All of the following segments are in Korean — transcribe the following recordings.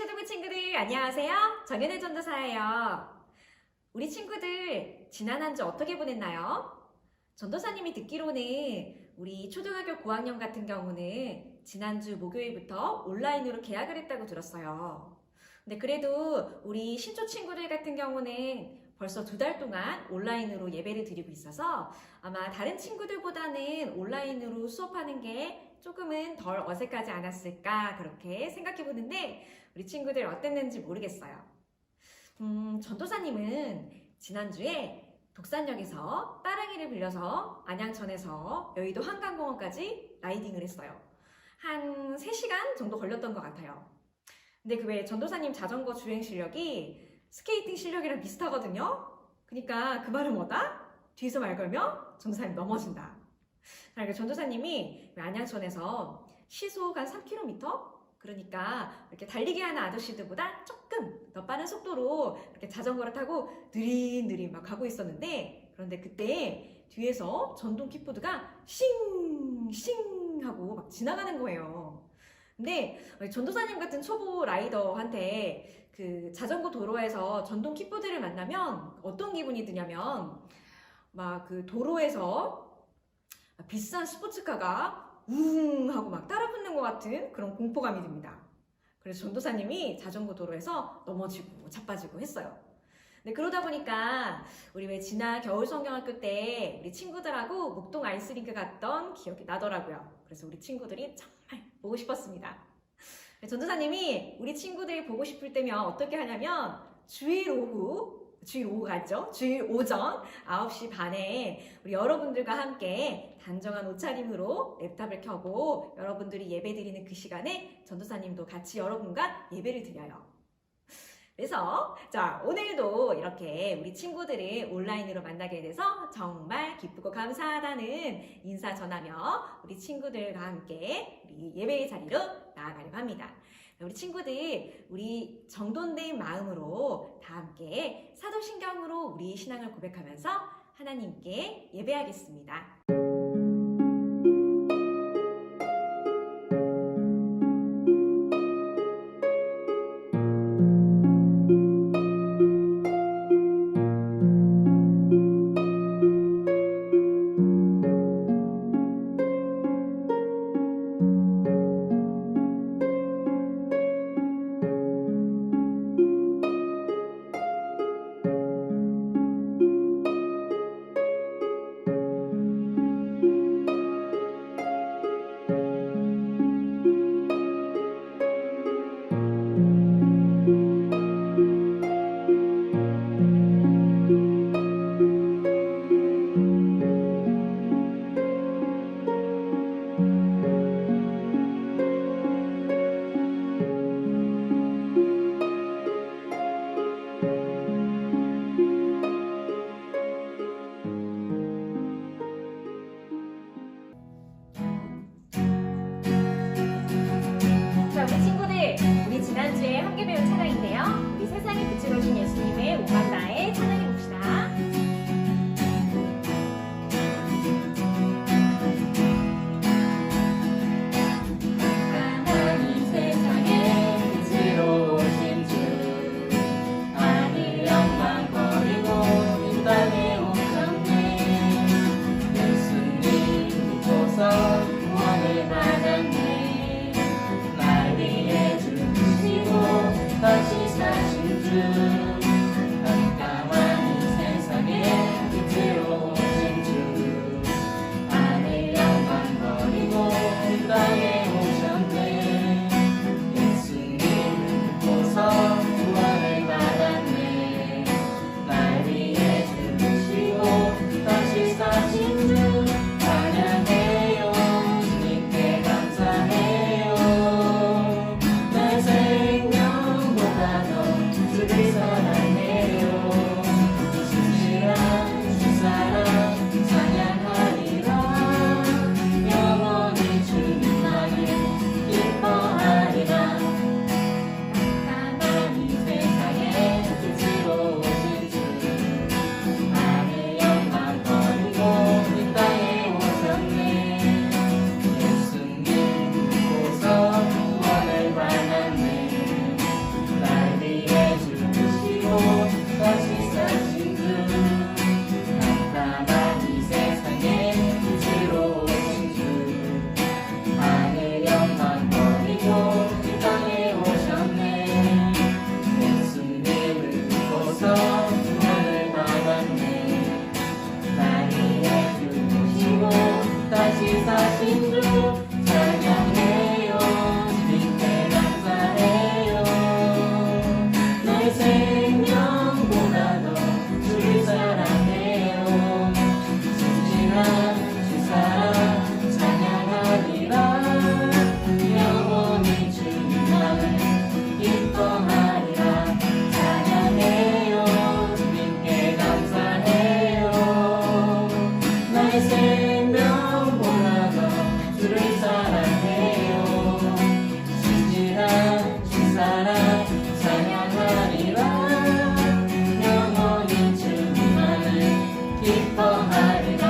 초등부 친구들 안녕하세요. 정연애 전도사예요. 우리 친구들 지난 한 주 어떻게 보냈나요? 전도사님이 듣기로는 우리 초등학교 고학년 같은 경우는 지난주 목요일부터 온라인으로 개학을 했다고 들었어요. 근데 그래도 우리 신초 친구들 같은 경우는 벌써 2달 동안 온라인으로 예배를 드리고 있어서 아마 다른 친구들보다는 온라인으로 수업하는 게 조금은 덜 어색하지 않았을까 그렇게 생각해 보는데 우리 친구들 어땠는지 모르겠어요. 전도사님은 지난주에 독산역에서 따릉이를 빌려서 안양천에서 여의도 한강공원까지 라이딩을 했어요. 한 3시간 정도 걸렸던 것 같아요. 근데 그 외에 전도사님 자전거 주행 실력이 스케이팅 실력이랑 비슷하거든요. 그러니까 그 말은 뭐다? 뒤에서 말 걸면 전도사님 넘어진다. 그러니까 전도사님이 안양천에서 시속 한 3km? 그러니까 이렇게 달리기 하는 아저씨들보다 조금 더 빠른 속도로 이렇게 자전거를 타고 느릿느릿 막 가고 있었는데, 그런데 그때 뒤에서 전동 킥보드가 싱 하고 막 지나가는 거예요. 근데 전도사님 같은 초보 라이더한테 그 자전거 도로에서 전동 킥보드를 만나면 어떤 기분이 드냐면 막 그 도로에서 비싼 스포츠카가 우웅 하고 막 따라 붙는 것 같은 그런 공포감이 듭니다. 그래서 전도사님이 자전거 도로에서 넘어지고 자빠지고 했어요. 근데 그러다 보니까 우리 왜 지난 겨울 성경학교 때 우리 친구들하고 목동 아이스링크 갔던 기억이 나더라고요. 그래서 우리 친구들이 정말 보고 싶었습니다. 전도사님이 우리 친구들이 보고 싶을 때면 어떻게 하냐면 주일 오후가 있죠? 주일 오전 9시 반에 우리 여러분들과 함께 단정한 옷차림으로 랩탑을 켜고 여러분들이 예배 드리는 그 시간에 전도사님도 같이 여러분과 예배를 드려요. 그래서 자, 오늘도 이렇게 우리 친구들을 온라인으로 만나게 돼서 정말 기쁘고 감사하다는 인사 전하며 우리 친구들과 함께 우리 예배의 자리로 나아가려고 합니다. 우리 친구들, 우리 정돈된 마음으로 다 함께 사도신경으로 우리 신앙을 고백하면서 하나님께 예배하겠습니다. 우리 지난주에 함께 배운 찬양인데요. 우리 세상에 빛을 오신 예수님의 오만나에 찬양해봅시다. 하나님 세상에 빛을 오신 주, 하늘 영광 버리고 이 땅에 오셨네. 예수님 믿고서 구원을 받았네. 다시 나의 생명보다도 주를 사랑해요. 진실한 주 사랑 찬양하리라. 영원히 주님만을 기뻐하리라. 찬양해요. 주님께 감사해요. 나의 생명보다도 주를 사랑해요. 진실한 주 사랑 찬양하리라. 영원히 주님만을 기뻐하리라.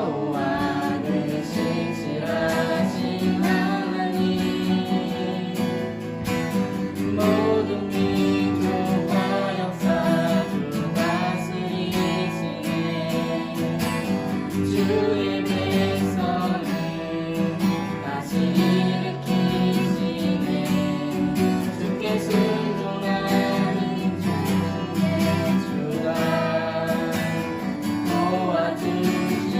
여호와는 신실하신 하나님, 모든 민족과 역사 주 다스리시네. 주의 백성을 다시 일으키시네. 주께 순종하는 주의 주가 도와주시네.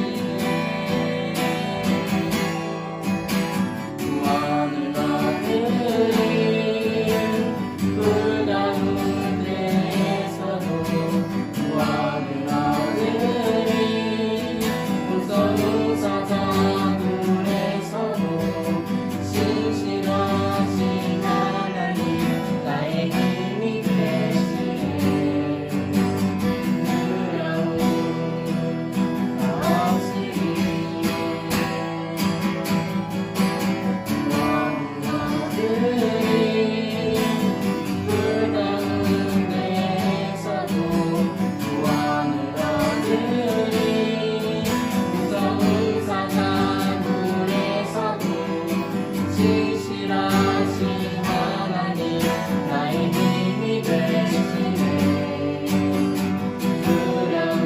구원을 얻으리. 불 가운데에서도 구원을 얻으리. 무서운 사자굴에서도 신실하신 하나님 나의 힘이 되시네. 두려움 없으리. 구원을 얻으리. 불 가운데에서도 구원을 얻으리. 무서운 사자굴에서도 신실하신 하나님 나의 힘이 되시네. 두려움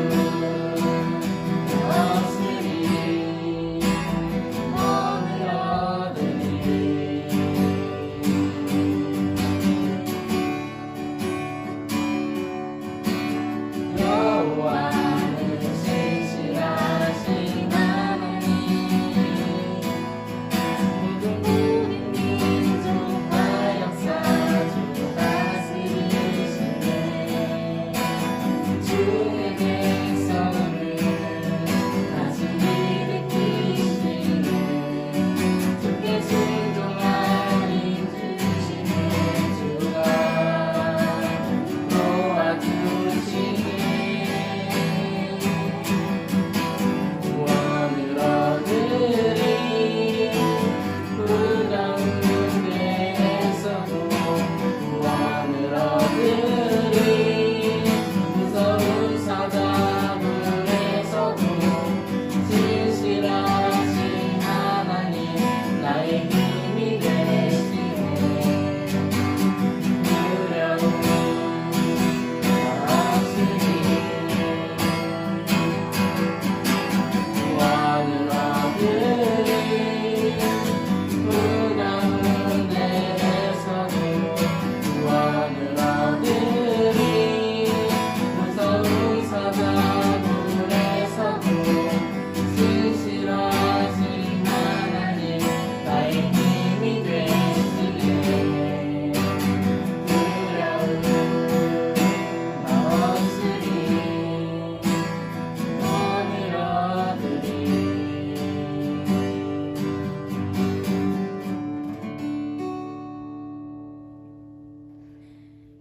없으리. 구원을 얻으리. 여호와는 신실하신 하나님, 모든 민족과 역사 주 다스리시네. 주의 백성을 다시 일으키시네. 주께 순종하니 주시네. 주가 도와주시네. 구원을 얻으리. 불 가운데에서도 구원을 얻으리. 무서운 사자굴에서도 진실하신 하나님 나의 힘이 되시네. 두려움 없으리. 구원을 얻으리. 불 가운데에서도 구원을 얻으리. 무서운 사자굴에서도 신실하신 하나님 나의 힘이 되시네. 두려움 없으리. 구원을 얻으리.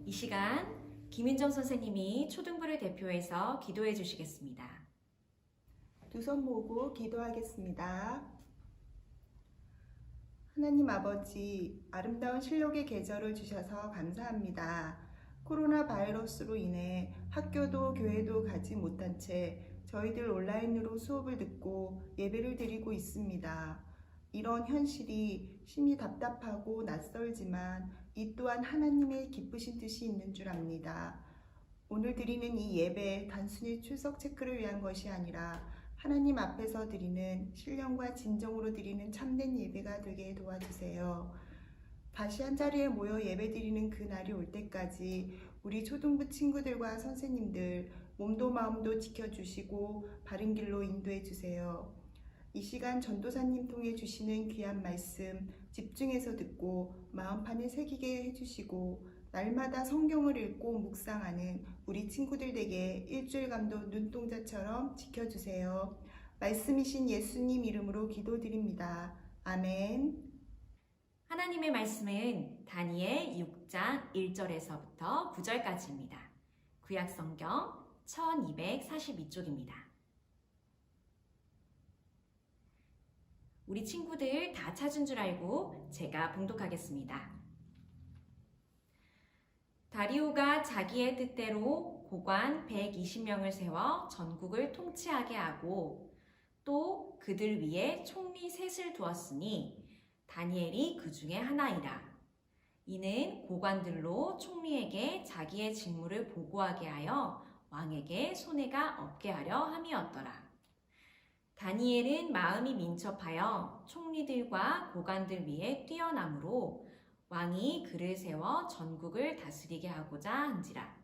이 시간 김윤정 선생님이 초등부를 대표해서 기도해 주시겠습니다. 두 손 모으고 기도하겠습니다. 하나님 아버지, 아름다운 실록의 계절을 주셔서 감사합니다. 코로나 바이러스로 인해 학교도 교회도 가지 못한 채 저희들 온라인으로 수업을 듣고 예배를 드리고 있습니다. 이런 현실이 심히 답답하고 낯설지만 이 또한 하나님의 기쁘신 뜻이 있는 줄 압니다. 오늘 드리는 이 예배 단순히 출석 체크를 위한 것이 아니라 하나님 앞에서 드리는 신령과 진정으로 드리는 참된 예배가 되게 도와주세요. 다시 한자리에 모여 예배드리는 그 날이 올 때까지 우리 초등부 친구들과 선생님들 몸도 마음도 지켜주시고 바른 길로 인도해 주세요. 이 시간 전도사님 통해 주시는 귀한 말씀 집중해서 듣고 마음판에 새기게 해주시고 날마다 성경을 읽고 묵상하는 우리 친구들 되게 일주일간도 눈동자처럼 지켜주세요. 말씀이신 예수님 이름으로 기도드립니다. 아멘. 하나님의 말씀은 다니엘 6장 1절에서부터 9절까지입니다. 구약성경 1242쪽입니다. 우리 친구들 다 찾은 줄 알고 제가 봉독하겠습니다. 다리오가 자기의 뜻대로 고관 120명을 세워 전국을 통치하게 하고 또 그들 위에 총리 셋을 두었으니 다니엘이 그 중에 하나이라. 이는 고관들로 총리에게 자기의 직무를 보고하게 하여 왕에게 손해가 없게 하려 함이었더라. 다니엘은 마음이 민첩하여 총리들과 고관들 위에 뛰어남으로 왕이 그를 세워 전국을 다스리게 하고자 한지라.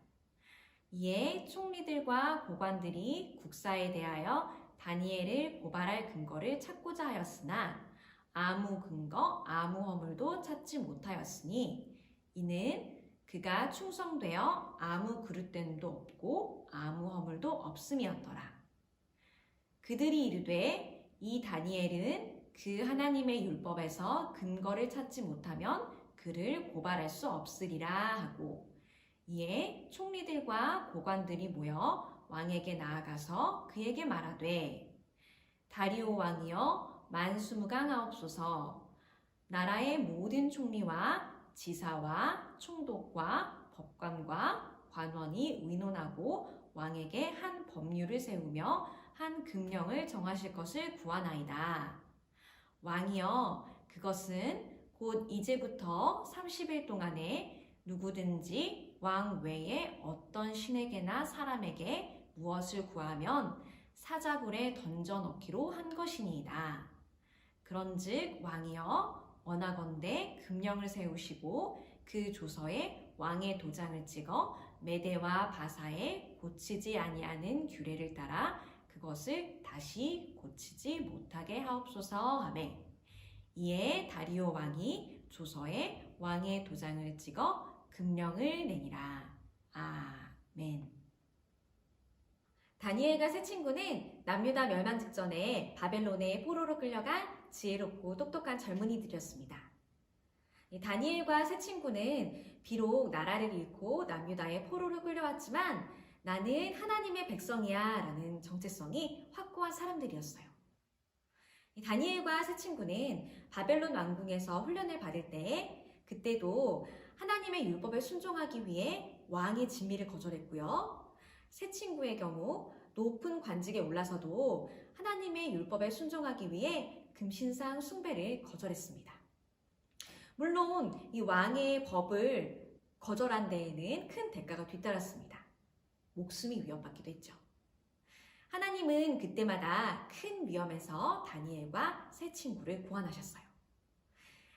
이에 총리들과 고관들이 국사에 대하여 다니엘을 고발할 근거를 찾고자 하였으나 아무 근거, 아무 허물도 찾지 못하였으니 이는 그가 충성되어 아무 그릇됨도 없고 아무 허물도 없음이었더라. 그들이 이르되 이 다니엘은 그 하나님의 율법에서 근거를 찾지 못하면 그를 고발할 수 없으리라 하고 이에 총리들과 고관들이 모여 왕에게 나아가서 그에게 말하되 다리오 왕이여 만수무강하옵소서. 나라의 모든 총리와 지사와 총독과 법관과 관원이 의논하고 왕에게 한 법률을 세우며 한 금령을 정하실 것을 구하나이다. 왕이여 그것은 곧 이제부터 30일 동안에 누구든지 왕 외에 어떤 신에게나 사람에게 무엇을 구하면 사자굴에 던져 넣기로 한 것이니이다. 그런즉 왕이여 원하건대 금령을 세우시고 그 조서에 왕의 도장을 찍어 메대와 바사에 고치지 아니하는 규례를 따라 그것을 다시 고치지 못하게 하옵소서 하매 이에 다리오 왕이 조서에 왕의 도장을 찍어 금령을 내니라. 아멘. 다니엘과 세 친구는 남유다 멸망 직전에 바벨론의 포로로 끌려간 지혜롭고 똑똑한 젊은이들이었습니다. 다니엘과 세 친구는 비록 나라를 잃고 남유다의 포로로 끌려왔지만 나는 하나님의 백성이야 라는 정체성이 확고한 사람들이었어요. 다니엘과 세 친구는 바벨론 왕궁에서 훈련을 받을 때 그때도 하나님의 율법에 순종하기 위해 왕의 진미를 거절했고요. 세 친구의 경우 높은 관직에 올라서도 하나님의 율법에 순종하기 위해 금신상 숭배를 거절했습니다. 물론 이 왕의 법을 거절한 데에는 큰 대가가 뒤따랐습니다. 목숨이 위협받기도 했죠. 하나님은 그때마다 큰 위험에서 다니엘과 세 친구를 구원하셨어요.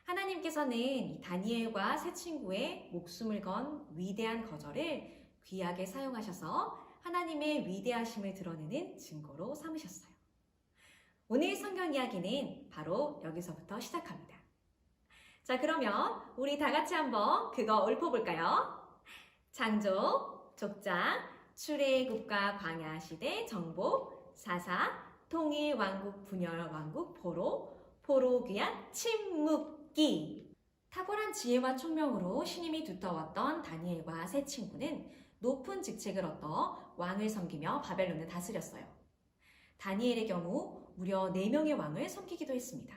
하나님께서는 이 다니엘과 세 친구의 목숨을 건 위대한 거절을 귀하게 사용하셔서 하나님의 위대하심을 드러내는 증거로 삼으셨어요. 오늘 성경 이야기는 바로 여기서부터 시작합니다. 자, 그러면 우리 다 같이 한번 그거 읊어볼까요? 창조, 족장, 출애굽과 광야 시대 정복, 사사, 통일 왕국 분열 왕국 포로 귀환 침묵기. 탁월한 지혜와 총명으로 신임이 두터웠던 다니엘과 세 친구는 높은 직책을 얻어 왕을 섬기며 바벨론을 다스렸어요. 다니엘의 경우 무려 4명의 왕을 섬기기도 했습니다.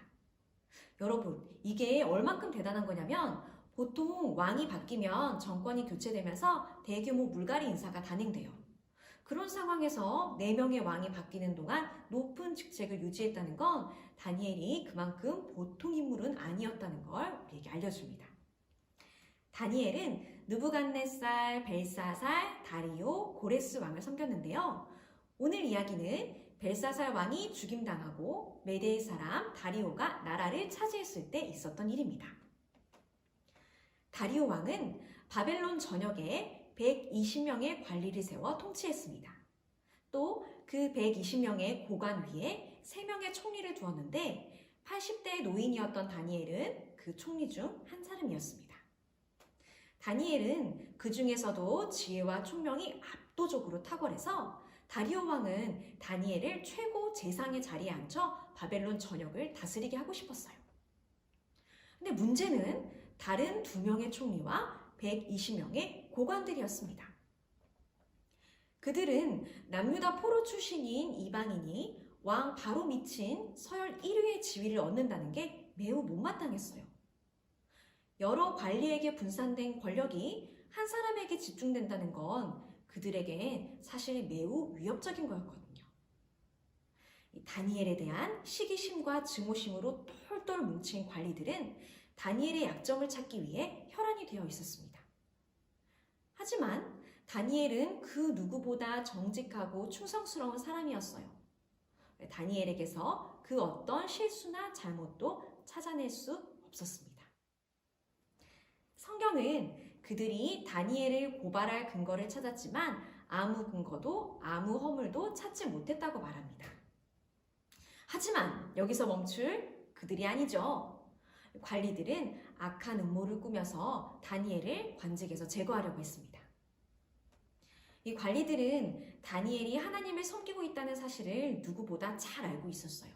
여러분, 이게 얼만큼 대단한 거냐면 보통 왕이 바뀌면 정권이 교체되면서 대규모 물갈이 인사가 단행돼요. 그런 상황에서 4명의 왕이 바뀌는 동안 높은 직책을 유지했다는 건 다니엘이 그만큼 보통 인물은 아니었다는 걸 우리에게 알려줍니다. 다니엘은 느부갓네살, 벨사살, 다리오, 고레스 왕을 섬겼는데요. 오늘 이야기는 벨사살 왕이 죽임당하고 메데의 사람 다리오가 나라를 차지했을 때 있었던 일입니다. 다리오 왕은 바벨론 전역에 120명의 관리를 세워 통치했습니다. 또 그 120명의 고관 위에 3명의 총리를 두었는데 80대의 노인이었던 다니엘은 그 총리 중 한 사람이었습니다. 다니엘은 그 중에서도 지혜와 총명이 압도적으로 탁월해서 다리오 왕은 다니엘을 최고 재상의 자리에 앉혀 바벨론 전역을 다스리게 하고 싶었어요. 근데 문제는 다른 2명의 총리와 120명의 고관들이었습니다. 그들은 남유다 포로 출신인 이방인이 왕 바로 미친 서열 1위의 지위를 얻는다는 게 매우 못마땅했어요. 여러 관리에게 분산된 권력이 한 사람에게 집중된다는 건 그들에겐 사실 매우 위협적인 거였거든요. 다니엘에 대한 시기심과 증오심으로 똘똘 뭉친 관리들은 다니엘의 약점을 찾기 위해 혈안이 되어 있었습니다. 하지만 다니엘은 그 누구보다 정직하고 충성스러운 사람이었어요. 다니엘에게서 그 어떤 실수나 잘못도 찾아낼 수 없었습니다. 성경은 그들이 다니엘을 고발할 근거를 찾았지만 아무 근거도 아무 허물도 찾지 못했다고 말합니다. 하지만 여기서 멈출 그들이 아니죠. 관리들은 악한 음모를 꾸며서 다니엘을 관직에서 제거하려고 했습니다. 이 관리들은 다니엘이 하나님을 섬기고 있다는 사실을 누구보다 잘 알고 있었어요.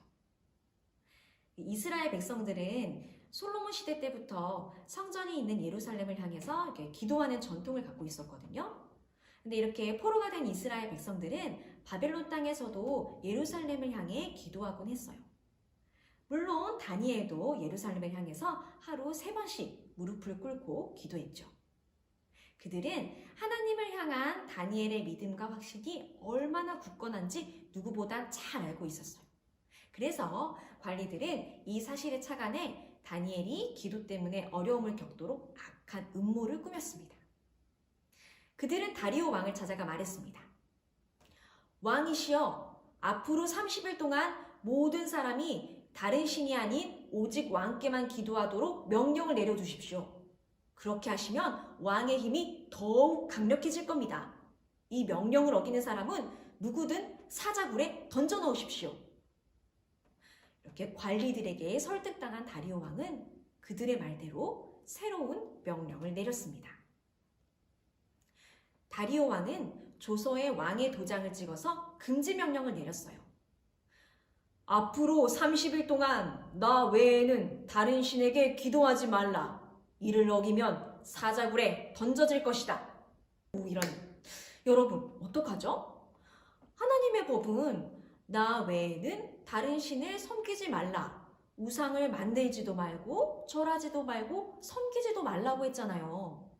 이스라엘 백성들은 솔로몬 시대 때부터 성전이 있는 예루살렘을 향해서 이렇게 기도하는 전통을 갖고 있었거든요. 근데 이렇게 포로가 된 이스라엘 백성들은 바벨론 땅에서도 예루살렘을 향해 기도하곤 했어요. 물론 다니엘도 예루살렘을 향해서 하루 3번씩 무릎을 꿇고 기도했죠. 그들은 하나님을 향한 다니엘의 믿음과 확신이 얼마나 굳건한지 누구보다 잘 알고 있었어요. 그래서 관리들은 이 사실에 착안해 다니엘이 기도 때문에 어려움을 겪도록 악한 음모를 꾸몄습니다. 그들은 다리오 왕을 찾아가 말했습니다. 왕이시여, 앞으로 30일 동안 모든 사람이 다른 신이 아닌 오직 왕께만 기도하도록 명령을 내려주십시오. 그렇게 하시면 왕의 힘이 더욱 강력해질 겁니다. 이 명령을 어기는 사람은 누구든 사자굴에 던져 넣으십시오. 이렇게 관리들에게 설득당한 다리오 왕은 그들의 말대로 새로운 명령을 내렸습니다. 다리오 왕은 조서에 왕의 도장을 찍어서 금지 명령을 내렸어요. 앞으로 30일 동안 나 외에는 다른 신에게 기도하지 말라. 이를 어기면 사자굴에 던져질 것이다. 이런. 여러분, 어떡하죠? 하나님의 법은 나 외에는 다른 신을 섬기지 말라. 우상을 만들지도 말고 절하지도 말고 섬기지도 말라고 했잖아요.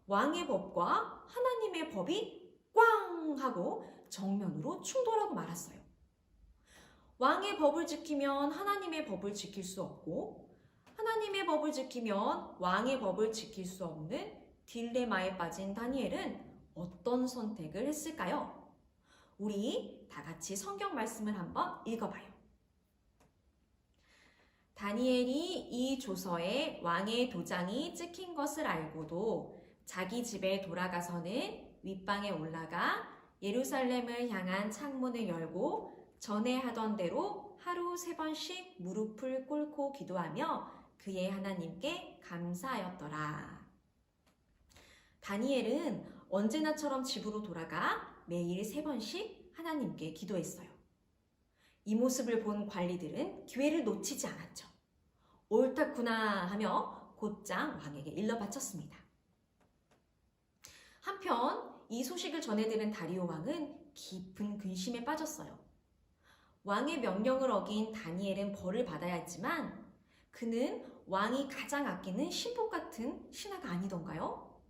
왕의 법과 하나님의 법이 꽝 하고 정면으로 충돌하고 말았어요. 왕의 법을 지키면 하나님의 법을 지킬 수 없고 하나님의 법을 지키면 왕의 법을 지킬 수 없는 딜레마에 빠진 다니엘은 어떤 선택을 했을까요? 우리 다 같이 성경 말씀을 한번 읽어봐요. 다니엘이 이 조서에 왕의 도장이 찍힌 것을 알고도 자기 집에 돌아가서는 윗방에 올라가 예루살렘을 향한 창문을 열고 전에 하던 대로 하루 3번씩 무릎을 꿇고 기도하며 그의 하나님께 감사하였더라. 다니엘은 언제나처럼 집으로 돌아가 매일 3번씩 하나님께 기도했어요. 이 모습을 본 관리들은 기회를 놓치지 않았죠. 옳다구나 하며 곧장 왕에게 일러 바쳤습니다. 한편 이 소식을 전해들은 다리오 왕은 깊은 근심에 빠졌어요. 왕의 명령을 어긴 다니엘은 벌을 받아야 했지만 그는 왕이 가장 아끼는 신복 같은 신하가 아니던가요?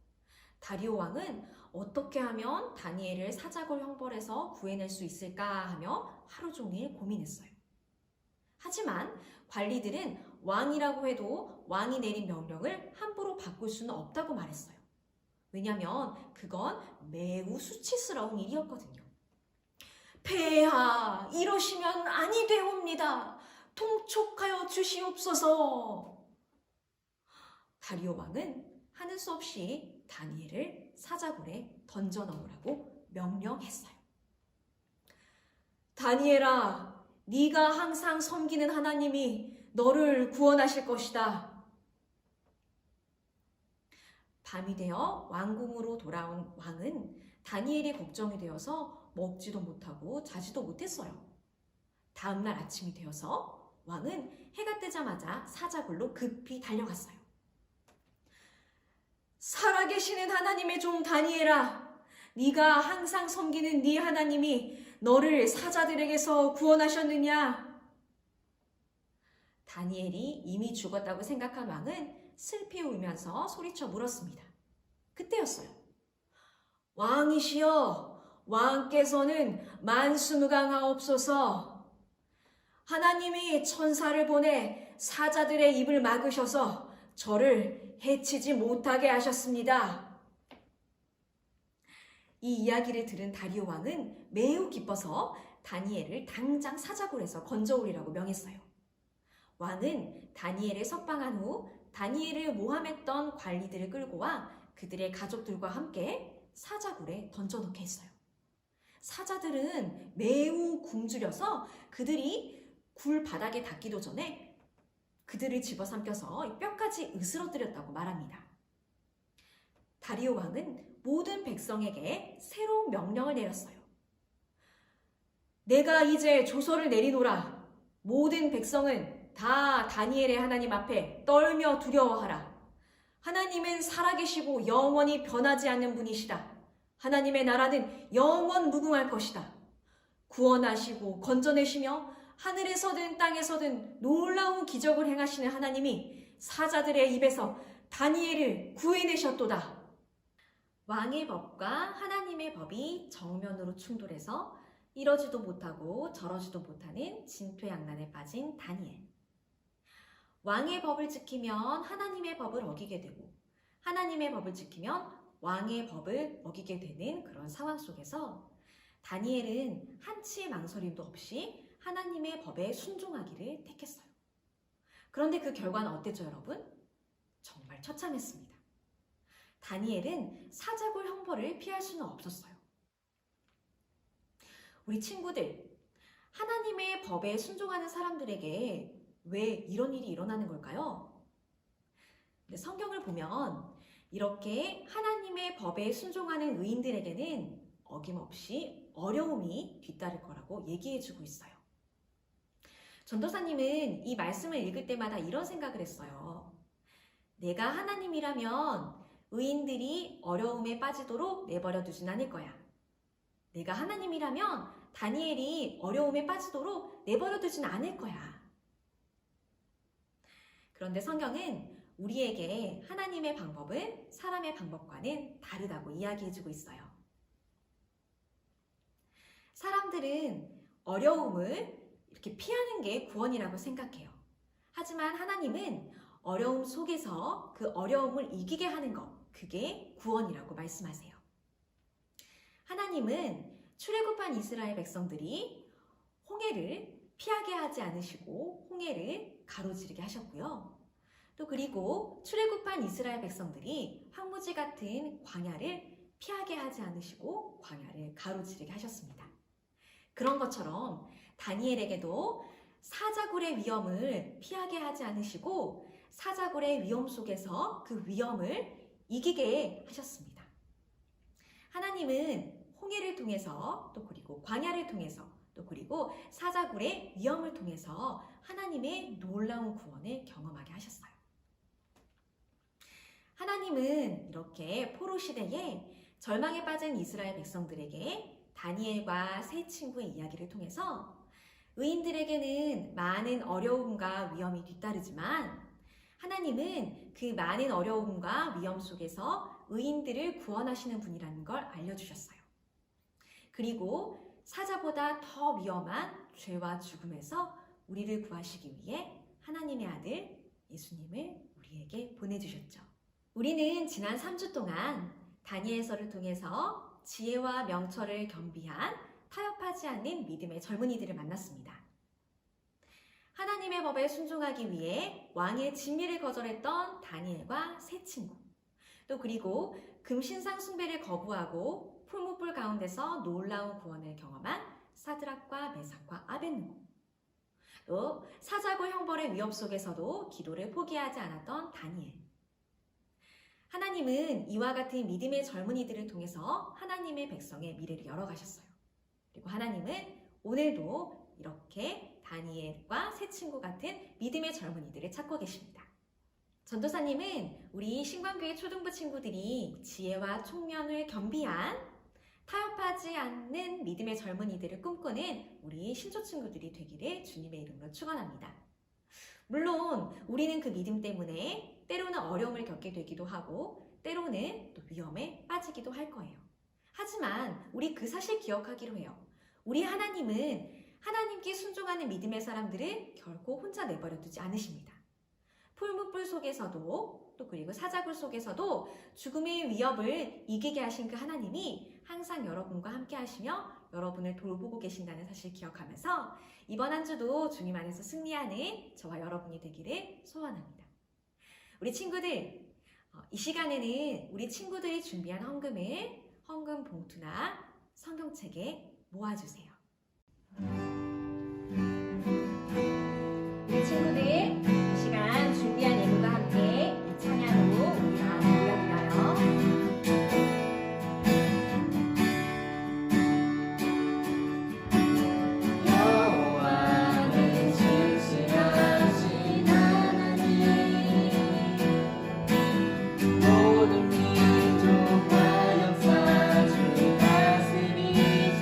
다리오 왕은 어떻게 하면 다니엘을 사자굴 형벌에서 구해낼 수 있을까 하며 하루 종일 고민했어요. 하지만 관리들은 왕이라고 해도 왕이 내린 명령을 함부로 바꿀 수는 없다고 말했어요. 왜냐하면 그건 매우 수치스러운 일이었거든요. 폐하, 이러시면 아니 되옵니다. 통촉하여 주시옵소서. 다리오 왕은 하는 수 없이 다니엘을 사자굴에 던져 넣으라고 명령했어요. 다니엘아, 네가 항상 섬기는 하나님이 너를 구원하실 것이다. 밤이 되어 왕궁으로 돌아온 왕은 다니엘이 걱정이 되어서 먹지도 못하고 자지도 못했어요. 다음날 아침이 되어서 왕은 해가 뜨자마자 사자굴로 급히 달려갔어요. 살아계시는 하나님의 종 다니엘아, 네가 항상 섬기는 네 하나님이 너를 사자들에게서 구원하셨느냐? 다니엘이 이미 죽었다고 생각한 왕은 슬피 울면서 소리쳐 물었습니다. 그때였어요. 왕이시여, 왕께서는 만수무강하옵소서. 하나님이 천사를 보내 사자들의 입을 막으셔서 저를 해치지 못하게 하셨습니다. 이 이야기를 들은 다리오 왕은 매우 기뻐서 다니엘을 당장 사자굴에서 건져오리라고 명했어요. 왕은 다니엘을 석방한 후 다니엘을 모함했던 관리들을 끌고 와 그들의 가족들과 함께 사자굴에 던져놓게 했어요. 사자들은 매우 굶주려서 그들이 굴 바닥에 닿기도 전에 그들을 집어삼켜서 뼈까지 으스러뜨렸다고 말합니다. 다리오 왕은 모든 백성에게 새로운 명령을 내렸어요. 내가 이제 조서를 내리노라. 모든 백성은 다 다니엘의 하나님 앞에 떨며 두려워하라. 하나님은 살아계시고 영원히 변하지 않는 분이시다. 하나님의 나라는 영원 무궁할 것이다. 구원하시고 건져내시며 하늘에서든 땅에서든 놀라운 기적을 행하시는 하나님이 사자들의 입에서 다니엘을 구해내셨도다. 왕의 법과 하나님의 법이 정면으로 충돌해서 이러지도 못하고 저러지도 못하는 진퇴양난에 빠진 다니엘. 왕의 법을 지키면 하나님의 법을 어기게 되고 하나님의 법을 지키면 왕의 법을 어기게 되는 그런 상황 속에서 다니엘은 한치의 망설임도 없이 하나님의 법에 순종하기를 택했어요. 그런데 그 결과는 어땠죠, 여러분? 정말 처참했습니다. 다니엘은 사자굴 형벌을 피할 수는 없었어요. 우리 친구들, 하나님의 법에 순종하는 사람들에게 왜 이런 일이 일어나는 걸까요? 성경을 보면 이렇게 하나님의 법에 순종하는 의인들에게는 어김없이 어려움이 뒤따를 거라고 얘기해주고 있어요. 전도사님은 이 말씀을 읽을 때마다 이런 생각을 했어요. 내가 하나님이라면 의인들이 어려움에 빠지도록 내버려 두진 않을 거야. 내가 하나님이라면 다니엘이 어려움에 빠지도록 내버려 두진 않을 거야. 그런데 성경은 우리에게 하나님의 방법은 사람의 방법과는 다르다고 이야기해주고 있어요. 사람들은 어려움을 이렇게 피하는 게 구원이라고 생각해요. 하지만 하나님은 어려움 속에서 그 어려움을 이기게 하는 것, 그게 구원이라고 말씀하세요. 하나님은 출애굽한 이스라엘 백성들이 홍해를 피하게 하지 않으시고 홍해를 가로지르게 하셨고요. 또 그리고 출애굽한 이스라엘 백성들이 황무지 같은 광야를 피하게 하지 않으시고 광야를 가로지르게 하셨습니다. 그런 것처럼 다니엘에게도 사자굴의 위험을 피하게 하지 않으시고 사자굴의 위험 속에서 그 위험을 이기게 하셨습니다. 하나님은 홍해를 통해서 또 그리고 광야를 통해서 또 그리고 사자굴의 위험을 통해서 하나님의 놀라운 구원을 경험하게 하셨어요. 하나님은 이렇게 포로 시대에 절망에 빠진 이스라엘 백성들에게 다니엘과 세 친구의 이야기를 통해서 의인들에게는 많은 어려움과 위험이 뒤따르지만 하나님은 그 많은 어려움과 위험 속에서 의인들을 구원하시는 분이라는 걸 알려주셨어요. 그리고 사자보다 더 위험한 죄와 죽음에서 우리를 구하시기 위해 하나님의 아들 예수님을 우리에게 보내주셨죠. 우리는 지난 3주 동안 다니엘서를 통해서 지혜와 명철을 겸비한 타협하지 않는 믿음의 젊은이들을 만났습니다. 하나님의 법에 순종하기 위해 왕의 진미를 거절했던 다니엘과 세 친구, 또 그리고 금신상 숭배를 거부하고 풀무불 가운데서 놀라운 구원을 경험한 사드락과 메삭과 아벳느고, 또 사자고 형벌의 위협 속에서도 기도를 포기하지 않았던 다니엘. 하나님은 이와 같은 믿음의 젊은이들을 통해서 하나님의 백성의 미래를 열어가셨어요. 그리고 하나님은 오늘도 이렇게 다니엘과 세 친구 같은 믿음의 젊은이들을 찾고 계십니다. 전도사님은 우리 신광교회 초등부 친구들이 지혜와 총명을 겸비한 타협하지 않는 믿음의 젊은이들을 꿈꾸는 우리 신초 친구들이 되기를 주님의 이름으로 축원합니다. 물론 우리는 그 믿음 때문에 때로는 어려움을 겪게 되기도 하고 때로는 또 위험에 빠지기도 할 거예요. 하지만 우리 그 사실 기억하기로 해요. 우리 하나님은 하나님께 순종하는 믿음의 사람들을 결코 혼자 내버려 두지 않으십니다. 풀무불 속에서도 또 그리고 사자굴 속에서도 죽음의 위협을 이기게 하신 그 하나님이 항상 여러분과 함께 하시며 여러분을 돌보고 계신다는 사실 기억하면서 이번 한 주도 주님 안에서 승리하는 저와 여러분이 되기를 소원합니다. 우리 친구들, 이 시간에는 우리 친구들이 준비한 헌금 봉투나 성경책에 모아주세요. 우리 친구들, 이 시간 준비한 예물과 함께 이 찬양으로 우리가 올려드려요. 여호와는 신실하신 하나님, 모든 민족과 역사 주 다스리시네.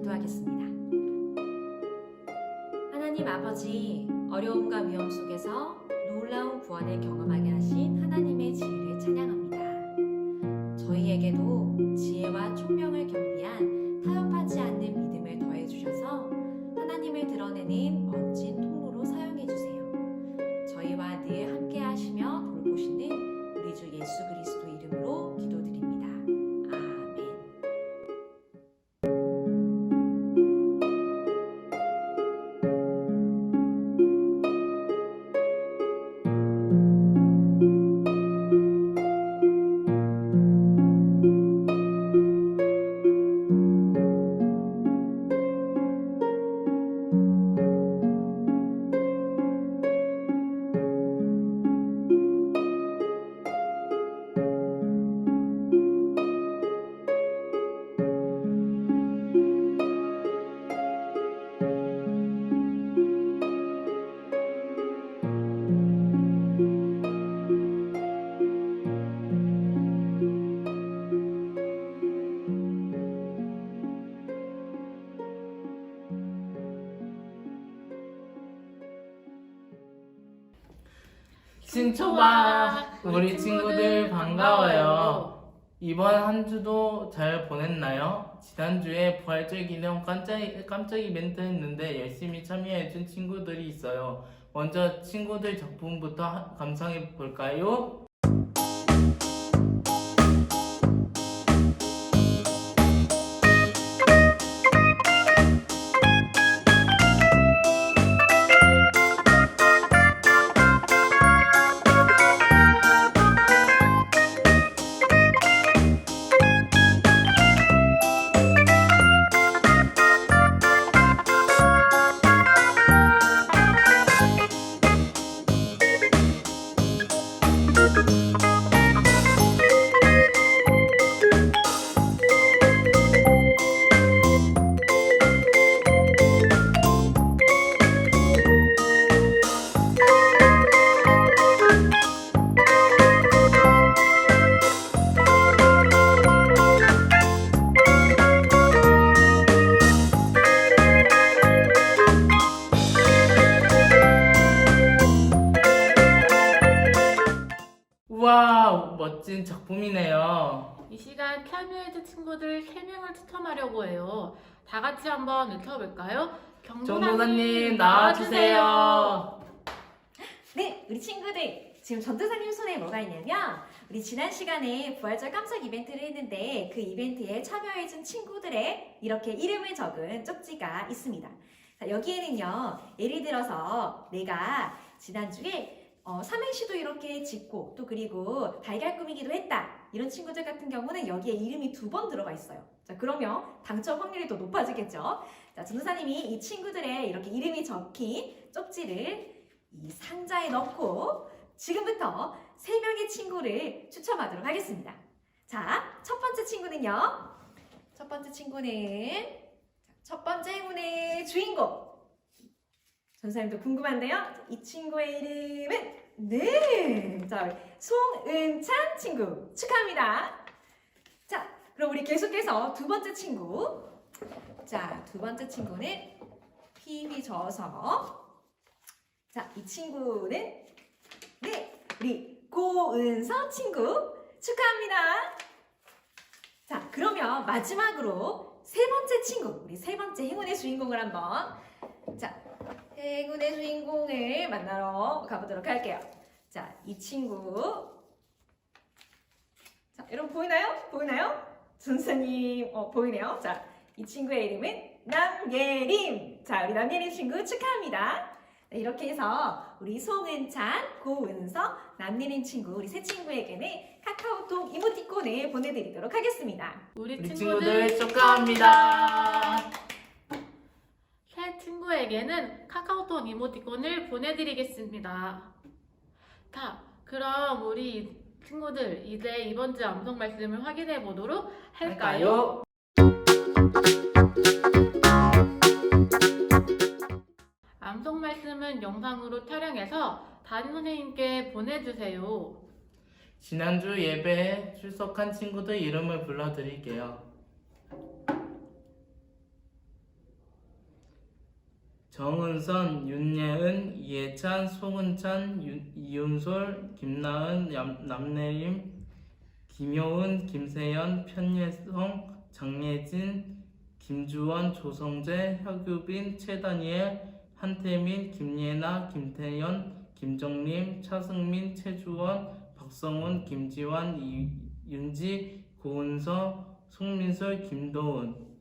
기도하겠습니다. 하나님 아버지, 어려움과 위험 속에서 놀라운 구원을 경험하게 하신 하나님의 지혜를 찬양합니다. 저희에게도 지혜와 총명을 겸비한 타협하지 않는 믿음을 더해 주셔서 하나님을 드러내는 멋진 통로로 사용해 주세요. 저희와 늘 함께 하시며 돌보시는 우리 주 예수 그리스도 이름으로 기도드립니다. 아멘. 친초바 우리 친구들 반가워요. 이번 한 주도 잘 보냈나요? 지난주에 부활절 기념 깜짝 이벤트 했는데 열심히 참여해준 친구들이 있어요. 먼저 친구들 작품부터 감상해 볼까요? 우와, 멋진 작품이네요. 이 시간 참여해준 친구들 3명을 추첨하려고 해요. 다 같이 한번 외쳐볼까요? 정도사님 나와주세요. 네, 우리 친구들 지금 전도사님 손에 뭐가 있냐면 우리 지난 시간에 부활절 깜짝 이벤트를 했는데 그 이벤트에 참여해준 친구들의 이렇게 이름을 적은 쪽지가 있습니다. 자, 여기에는요, 예를 들어서 내가 지난주에 삼행시도 이렇게 짓고 또 그리고 달걀 꾸미기도 했다, 이런 친구들 같은 경우는 여기에 이름이 2번 들어가 있어요. 자, 그러면 당첨 확률이 더 높아지겠죠. 자, 전도사님이 이 친구들의 이렇게 이름이 적힌 쪽지를 이 상자에 넣고 지금부터 3명의 친구를 추첨하도록 하겠습니다. 자, 첫 번째 친구는요. 첫 번째 행운의 주인공. 전사님도 궁금한데요. 이 친구의 이름은 네, 자, 송은찬 친구 축하합니다. 자, 그럼 우리 계속해서 두 번째 친구. 자, 두 번째 친구는 피비 져서. 자, 이 친구는 네, 우리 고은서 친구 축하합니다. 자, 그러면 마지막으로 세 번째 친구, 우리 세 번째 행운의 주인공을 한번, 자, 행운의 주인공을 만나러 가보도록 할게요. 자, 이 친구. 자, 여러분 보이나요? 보이나요? 전사님, 보이네요. 자, 이 친구의 이름은 남예림. 자, 우리 남예림 친구 축하합니다. 네, 이렇게 해서 우리 송은찬, 고은서, 남예림 친구, 우리 세 친구에게는 카카오톡 이모티콘을 보내드리도록 하겠습니다. 우리 우리 친구들 친구들 축하합니다. 새 친구에게는 카카오톡 이모티콘을 보내드리겠습니다. 자, 그럼 우리 친구들 이제 이번 주 암송 말씀을 확인해 보도록 할까요? 암송 말씀은 영상으로 촬영해서 담임 선생님께 보내주세요. 지난주 예배에 출석한 친구들 이름을 불러드릴게요. 정은선, 윤예은, 이해찬, 송은찬, 이윤솔, 김나은, 남내림, 김효은, 김세연, 편예성, 장예진, 김주원, 조성재, 혁유빈, 최다니엘, 한태민, 김예나, 김태연, 김정림, 차승민, 최주원, 박성훈, 김지환, 윤지, 고은서, 송민솔, 김도훈.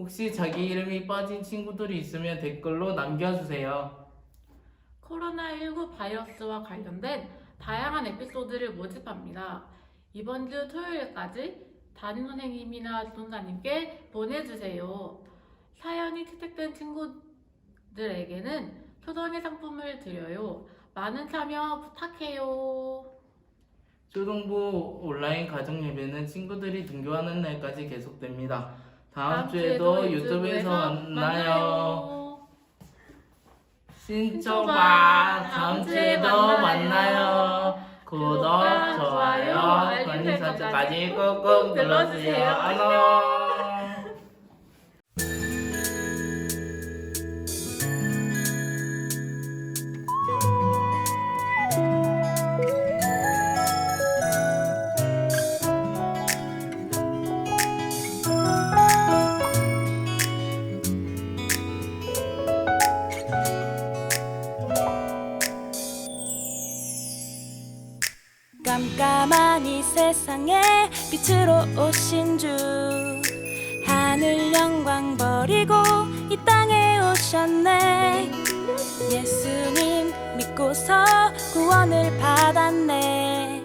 혹시 자기 이름이 빠진 친구들이 있으면 댓글로 남겨주세요. 코로나19 바이러스와 관련된 다양한 에피소드를 모집합니다. 이번 주 토요일까지 담임 선생님이나 지도사님께 보내주세요. 사연이 채택된 친구들에게는 표정의 상품을 드려요. 많은 참여 부탁해요. 초등부 온라인 가정예배는 친구들이 등교하는 날까지 계속됩니다. 다음 주에도 유튜브에서 만나요. 신초바 다음 주에도 만나요. 구독, 좋아요, 알림 설정까지 꾹꾹 눌러주세요. 안녕. 깜깜한 이 세상에 빛으로 오신 주 하늘 영광 버리고 이 땅에 오셨네. 예수님 믿고서 구원을 받았네.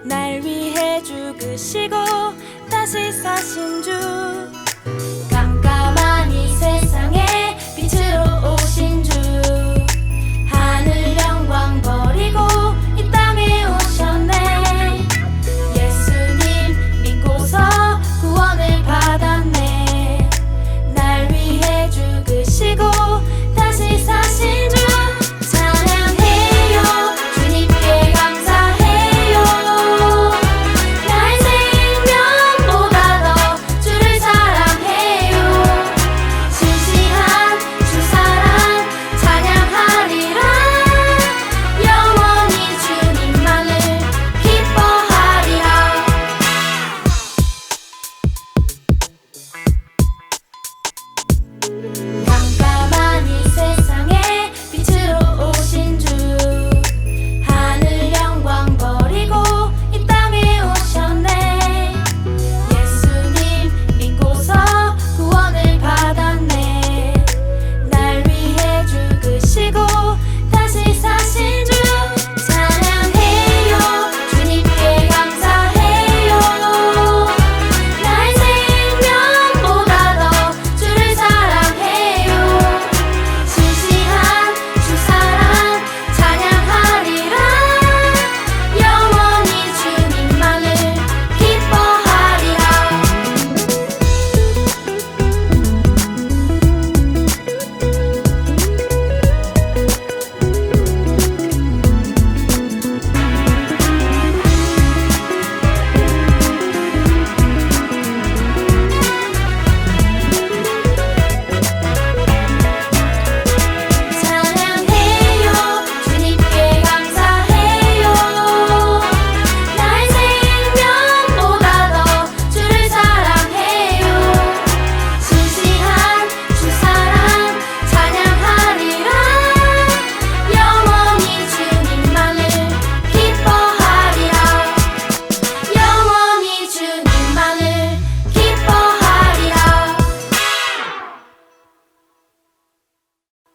날 위해 죽으시고